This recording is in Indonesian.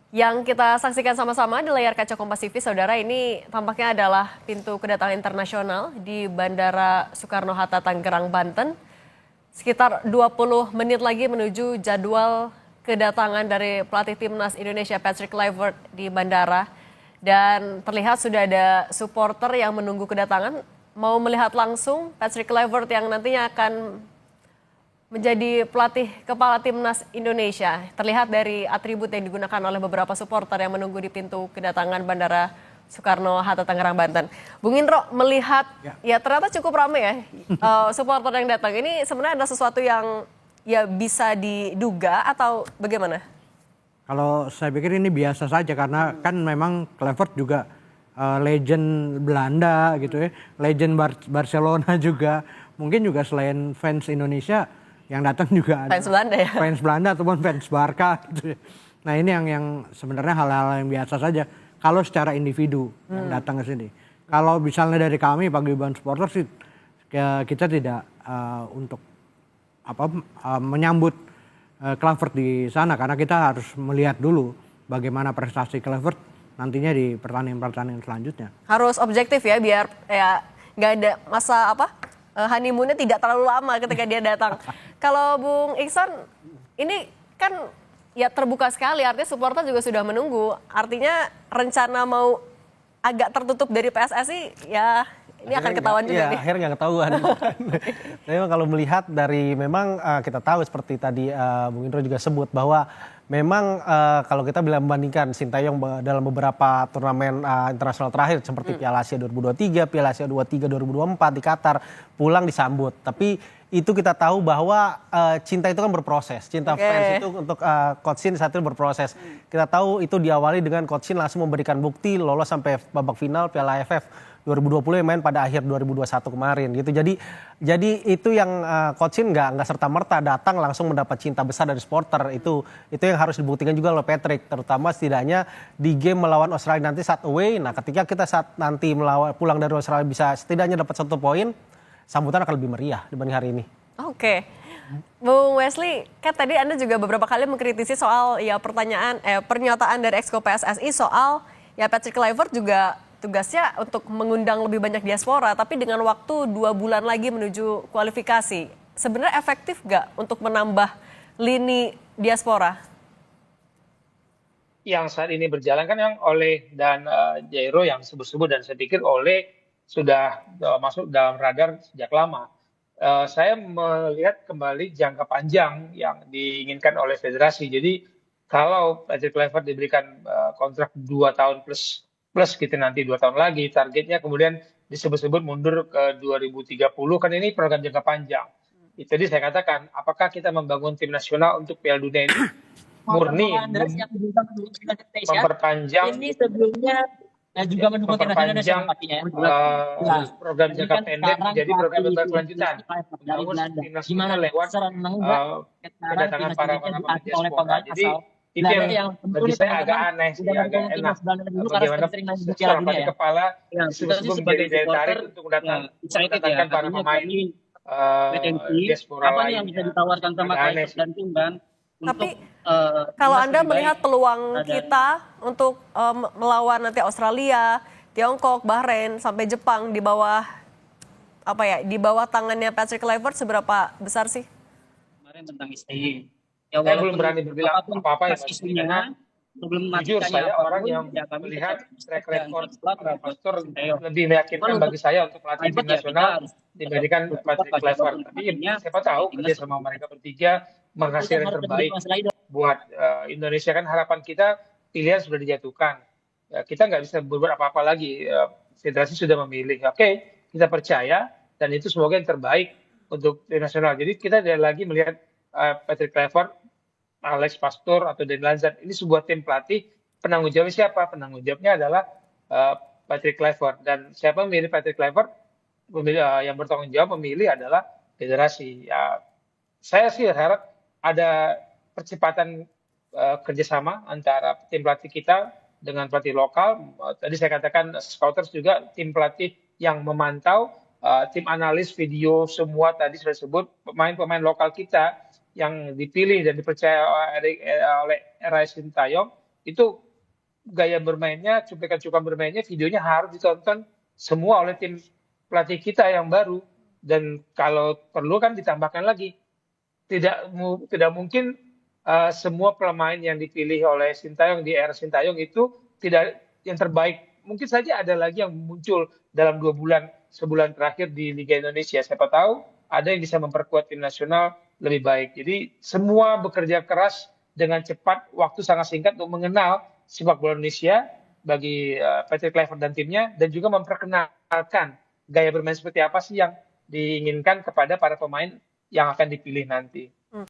Yang kita saksikan sama-sama di layar kaca Kompas TV, saudara, ini tampaknya adalah pintu kedatangan internasional di Bandara Soekarno-Hatta, Tangerang, Banten. Sekitar 20 menit lagi menuju jadwal kedatangan dari pelatih timnas Indonesia Patrick Kluivert di bandara. Dan terlihat sudah ada supporter yang menunggu kedatangan, mau melihat langsung Patrick Kluivert yang nantinya akan menjadi pelatih kepala timnas Indonesia. Terlihat dari atribut yang digunakan oleh beberapa supporter yang menunggu di pintu kedatangan Bandara Soekarno-Hatta, Tangerang, Banten. Bung Indro melihat ya ternyata cukup ramai ya supporter yang datang. Ini sebenarnya ada sesuatu yang ya bisa diduga atau bagaimana? Kalau saya pikir ini biasa saja karena kan memang Kluivert juga legend Belanda gitu ya, legend Barcelona juga. Mungkin juga selain fans Indonesia yang datang juga Fans Belanda ya? Fans Belanda ataupun fans Barca gitu ya. Nah ini yang sebenarnya hal-hal yang biasa saja kalau secara individu yang datang ke sini. Kalau misalnya dari kami paguyuban supporter sih kita tidak untuk menyambut Kluivert di sana karena kita harus melihat dulu bagaimana prestasi Kluivert nantinya di pertandingan-pertandingan selanjutnya. Harus objektif ya biar ya nggak ada masa honeymoonnya tidak terlalu lama ketika dia datang. Kalau Bung Iksan, ini kan ya terbuka sekali, artinya supporter juga sudah menunggu. Artinya rencana mau agak tertutup dari PSSI ya ini akan ketahuan juga nih. Akhirnya nggak ketahuan. Memang kalau melihat dari memang kita tahu seperti tadi Bung Indro juga sebut bahwa memang kalau kita bila membandingkan Sintayong dalam beberapa turnamen internasional terakhir seperti Piala Asia 2023, Piala Asia 2024 di Qatar, pulang disambut. Tapi itu kita tahu bahwa cinta itu kan berproses. Cinta fans itu untuk Coach Shin saat itu berproses. Kita tahu itu diawali dengan Coach Shin langsung memberikan bukti lolos sampai babak final Piala AFF 2020 yang main pada akhir 2021 kemarin gitu. Jadi itu yang Coach Shin nggak serta-merta datang langsung mendapat cinta besar dari supporter. Itu yang harus dibuktikan juga oleh Patrick, terutama setidaknya di game melawan Australia nanti saat away. Nah, ketika kita saat nanti pulang dari Australia bisa setidaknya dapat 1 poin, sambutan akan lebih meriah dibanding hari ini. Oke. Bung Wesley, kan tadi Anda juga beberapa kali mengkritisi soal ya pernyataan dari Exco PSSI soal ya Patrick Kluivert juga tugasnya untuk mengundang lebih banyak diaspora, tapi dengan waktu 2 bulan lagi menuju kualifikasi. Sebenarnya efektif nggak untuk menambah lini diaspora? Yang saat ini berjalan kan yang Oleh dan Jairo yang sebut-sebut, dan saya pikir Oleh sudah masuk dalam radar sejak lama. Saya melihat kembali jangka panjang yang diinginkan oleh federasi. Jadi kalau Patrick Kluivert diberikan kontrak 2 tahun plus gitu nanti 2 tahun lagi, targetnya kemudian disebut-sebut mundur ke 2030, kan ini program jangka panjang. Jadi saya katakan, apakah kita membangun tim nasional untuk Piala Dunia ini murni memperpanjang ini sebelumnya juga mendukung tim nasional Indonesia program jangka pendek menjadi program berkelanjutan, membangun tim nasional lewat kedatangan para pemain diaspora. Jadi itu yang bagi saya agak aneh sih, agak enak. Bagaimana seorang pelatih kepala sebelum menjadi daya tarik untuk mendatangkan para pemain diaspora lain. Apa yang bisa ditawarkan sama Kluivert dan tim kan? Tapi kalau Anda melihat peluang kita untuk melawan nanti Australia, Tiongkok, Bahrain sampai Jepang di bawah di bawah tangannya Patrick Kluivert seberapa besar sih? Kemarin tentang STY. Ya, saya belum berani berbilang apa-apa ya, karena jujur saya orang yang melihat track record Pastor lebih meyakinkan bagi saya untuk pelatih tim nasional dibandingkan Patrick Kluivert. Tapi siapa tahu kerja sama mereka bertiga menghasilkan yang terbaik buat Indonesia. Kan harapan kita pilihan sudah dijatuhkan. Kita nggak bisa berbuat apa-apa lagi. Federasi sudah memilih. Oke, kita percaya dan itu semoga yang terbaik untuk tim nasional. Jadi kita tidak lagi melihat Patrick Kluivert, Alex Pastor atau Dan Lanzar. Ini sebuah tim pelatih. Penanggung jawabnya siapa? Penanggung jawabnya adalah Patrick Kluivert. Dan siapa memilih Patrick Kluivert? Yang bertanggung jawab memilih adalah federasi. Saya sih harap ada percepatan kerjasama antara tim pelatih kita dengan pelatih lokal. Tadi saya katakan scouters juga tim pelatih yang memantau, tim analis video semua tadi sudah sebut pemain-pemain lokal kita yang dipilih dan dipercaya oleh Rai Sintayong itu gaya bermainnya, cuplikan-cuplikan bermainnya, videonya harus ditonton semua oleh tim pelatih kita yang baru. Dan kalau perlu kan ditambahkan lagi, tidak mungkin semua pemain yang dipilih oleh Sintayong di era Sintayong itu tidak yang terbaik. Mungkin saja ada lagi yang muncul dalam sebulan terakhir di Liga Indonesia. Siapa tahu ada yang bisa memperkuat tim nasional lebih baik. Jadi semua bekerja keras dengan cepat, waktu sangat singkat untuk mengenal sepak bola Indonesia bagi Patrick Kluivert dan timnya, dan juga memperkenalkan gaya bermain seperti apa sih yang diinginkan kepada para pemain yang akan dipilih nanti.